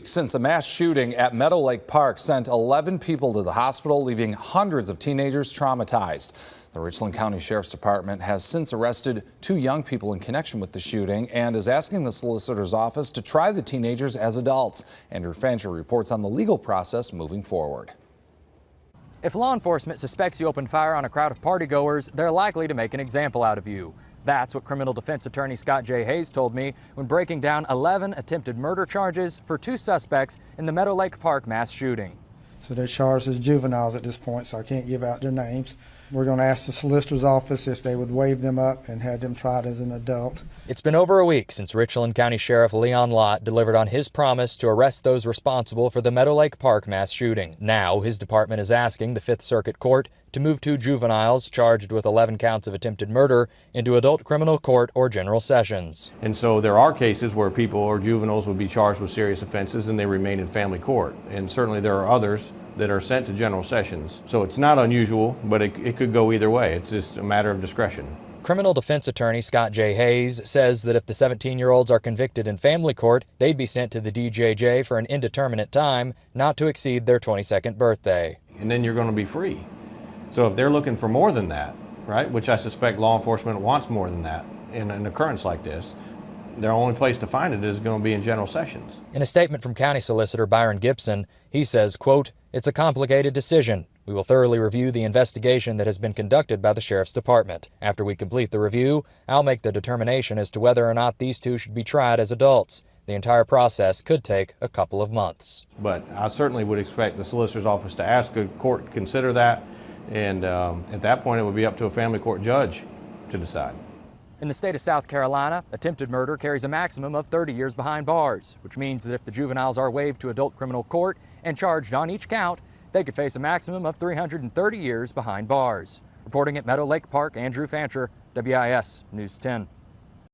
Since a mass shooting at Meadowlake Park sent 11 people to the hospital, leaving hundreds of teenagers traumatized. The Richland County Sheriff's Department has since arrested 2 young people in connection with the shooting and is asking the solicitor's office to try the teenagers as adults. Andrew Fancher reports on the legal process moving forward. If law enforcement suspects you opened fire on a crowd of partygoers, they're likely to make an example out of you. That's what criminal defense attorney Scott J. Hayes told me when breaking down 11 attempted murder charges for 2 suspects in the Meadowlake Park mass shooting. So they're charged as juveniles at this point, so I can't give out their names. We're going to ask the solicitor's office if they would waive them up and have them tried as an adult. It's been over a week since Richland County Sheriff Leon Lott delivered on his promise to arrest those responsible for the Meadowlake Park mass shooting. Now, his department is asking the 5th Circuit Court to move 2 juveniles charged with 11 counts of attempted murder into adult criminal court or general sessions. And so there are cases where people or juveniles would be charged with serious offenses and they remain in family court. And certainly there are others that are sent to general sessions. So it's not unusual, but it could go either way. It's just a matter of discretion. Criminal defense attorney Scott J. Hayes says that if the 17-year-olds are convicted in family court, they'd be sent to the DJJ for an indeterminate time, not to exceed their 22nd birthday. And then you're going to be free. So if they're looking for more than that, right, which I suspect law enforcement wants more than that in an occurrence like this, their only place to find it is going to be in general sessions. In a statement from County Solicitor Byron Gibson, he says, quote, "It's a complicated decision. We will thoroughly review the investigation that has been conducted by the Sheriff's Department. After we complete the review, I'll make the determination as to whether or not these 2 should be tried as adults. The entire process could take a couple of months." But I certainly would expect the solicitor's office to ask a court to consider that, and at that point it would be up to a family court judge to decide. In the state of South Carolina, attempted murder carries a maximum of 30 years behind bars, which means that if the juveniles are waived to adult criminal court and charged on each count, they could face a maximum of 330 years behind bars. Reporting at Meadowlake Park, Andrew Fancher, WIS News 10.